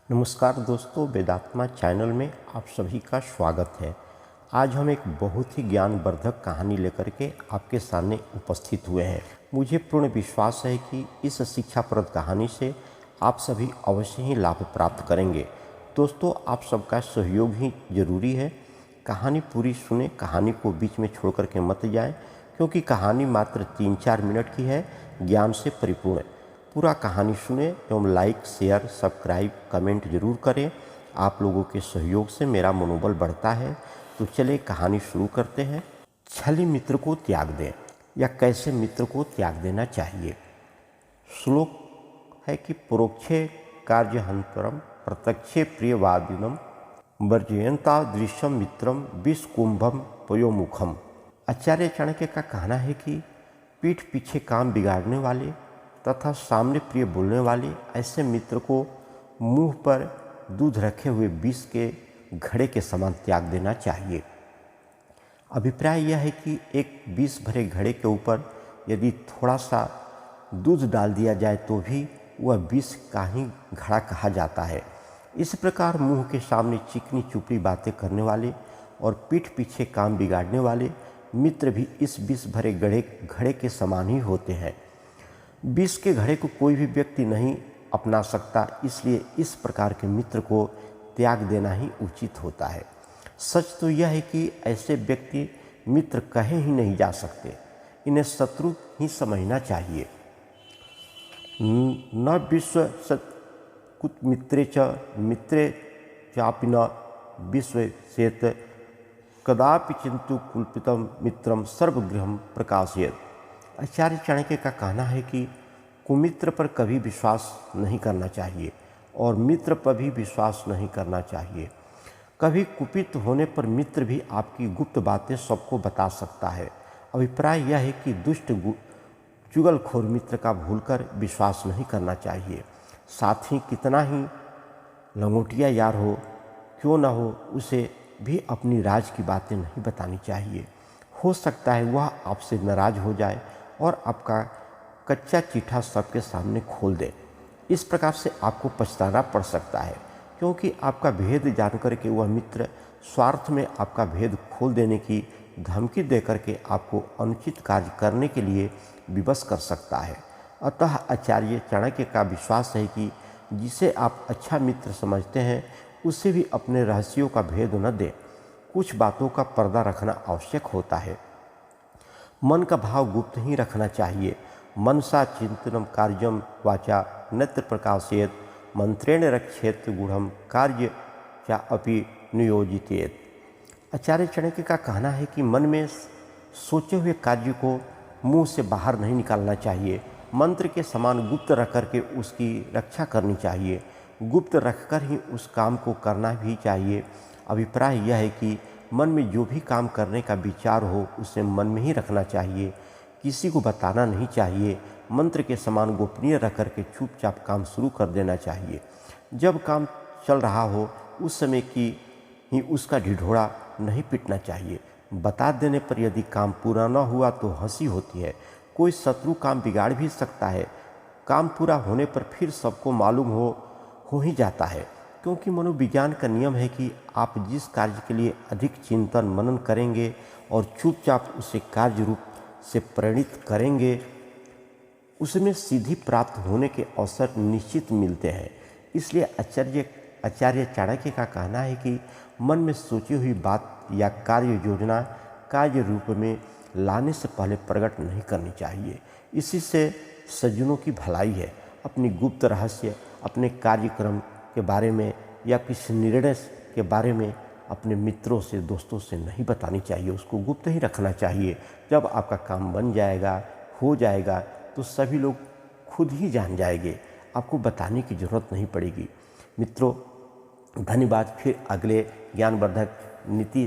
नमस्कार दोस्तों, वेदात्मा चैनल में आप सभी का स्वागत है। आज हम एक बहुत ही ज्ञानवर्धक कहानी लेकर के आपके सामने उपस्थित हुए हैं। मुझे पूर्ण विश्वास है कि इस शिक्षाप्रद कहानी से आप सभी अवश्य ही लाभ प्राप्त करेंगे। दोस्तों, आप सबका सहयोग ही जरूरी है। कहानी पूरी सुने, कहानी को बीच में छोड़ करके मत जाएं, क्योंकि कहानी मात्र 3-4 मिनट की है, ज्ञान से परिपूर्ण है। पूरा कहानी सुने एवं लाइक, शेयर, सब्सक्राइब, कमेंट जरूर करें। आप लोगों के सहयोग से मेरा मनोबल बढ़ता है। तो चलिए कहानी शुरू करते हैं। छली मित्र को त्याग दें, या कैसे मित्र को त्याग देना चाहिए। श्लोक है कि परोक्षे कार्यहंतरम प्रत्यक्षे प्रियवादिनम वर्जयंता दृश्यम मित्रम विषकुंभम पयोमुखम। आचार्य चाणक्य का कहना है कि पीठ पीछे काम बिगाड़ने वाले तथा सामने प्रिय बोलने वाले ऐसे मित्र को मुंह पर दूध रखे हुए विष के घड़े के समान त्याग देना चाहिए। अभिप्राय यह है कि एक विष भरे घड़े के ऊपर यदि थोड़ा सा दूध डाल दिया जाए तो भी वह विष का ही घड़ा कहा जाता है। इस प्रकार मुंह के सामने चिकनी चुपड़ी बातें करने वाले और पीठ पीछे काम बिगाड़ने वाले मित्र भी इस विष भरे घड़े के समान ही होते हैं। विष के घड़े को कोई भी व्यक्ति नहीं अपना सकता, इसलिए इस प्रकार के मित्र को त्याग देना ही उचित होता है। सच तो यह है कि ऐसे व्यक्ति मित्र कहे ही नहीं जा सकते, इन्हें शत्रु ही समझना चाहिए। न विश्व सत्कुत मित्रे च मित्रे चापि न विश्वसेत कदापि चिंतु कुल्पितम मित्रम सर्वगृहम प्रकाशयेत। आचार्य चाणक्य का कहना है कि कुमित्र पर कभी विश्वास नहीं करना चाहिए और मित्र पर भी विश्वास नहीं करना चाहिए। कभी कुपित होने पर मित्र भी आपकी गुप्त बातें सबको बता सकता है। अभिप्राय यह है कि दुष्ट चुगलखोर मित्र का भूलकर विश्वास नहीं करना चाहिए। साथ ही कितना ही लंगोटिया यार हो क्यों न हो, उसे भी अपनी राज की बातें नहीं बतानी चाहिए। हो सकता है वह आपसे नाराज हो जाए और आपका कच्चा चिट्ठा सबके सामने खोल दे। इस प्रकार से आपको पछताना पड़ सकता है, क्योंकि आपका भेद जानकर के वह मित्र स्वार्थ में आपका भेद खोल देने की धमकी देकर के आपको अनुचित कार्य करने के लिए विवश कर सकता है। अतः आचार्य चाणक्य का विश्वास है कि जिसे आप अच्छा मित्र समझते हैं उसे भी अपने रहस्यों का भेद न दें। कुछ बातों का पर्दा रखना आवश्यक होता है। मन का भाव गुप्त ही रखना चाहिए। मनसा चिंतनम कार्यम वाचा नेत्र प्रकाशयेत मंत्रेण रक्षेत गूढ़म कार्य चा अपि नियोजितेत। आचार्य चाणक्य का कहना है कि मन में सोचे हुए कार्य को मुंह से बाहर नहीं निकालना चाहिए। मंत्र के समान गुप्त रख करके उसकी रक्षा करनी चाहिए। गुप्त रखकर ही उस काम को करना भी चाहिए। अभिप्राय यह है कि मन में जो भी काम करने का विचार हो उसे मन में ही रखना चाहिए, किसी को बताना नहीं चाहिए। मंत्र के समान गोपनीय रख करके चुपचाप काम शुरू कर देना चाहिए। जब काम चल रहा हो उस समय की ही उसका ढिढोरा नहीं पीटना चाहिए। बता देने पर यदि काम पूरा न हुआ तो हंसी होती है। कोई शत्रु काम बिगाड़ भी सकता है। काम पूरा होने पर फिर सबको मालूम हो ही जाता है, क्योंकि मनोविज्ञान का नियम है कि आप जिस कार्य के लिए अधिक चिंतन मनन करेंगे और चुपचाप उसे कार्य रूप से परिणित करेंगे, उसमें सिद्धि प्राप्त होने के अवसर निश्चित मिलते हैं। इसलिए आचार्य चाणक्य का कहना है कि मन में सोची हुई बात या कार्य योजना कार्य रूप में लाने से पहले प्रकट नहीं करनी चाहिए। इसी से सज्जनों की भलाई है। अपनी गुप्त रहस्य अपने कार्यक्रम के बारे में या किसी निर्णय के बारे में अपने मित्रों से, दोस्तों से नहीं बतानी चाहिए। उसको गुप्त ही रखना चाहिए। जब आपका काम बन जाएगा, हो जाएगा, तो सभी लोग खुद ही जान जाएंगे, आपको बताने की ज़रूरत नहीं पड़ेगी। मित्रों, धन्यवाद। फिर अगले ज्ञानवर्धक नीति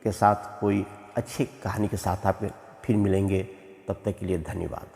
के साथ, कोई अच्छी कहानी के साथ आप फिर मिलेंगे। तब तक के लिए धन्यवाद।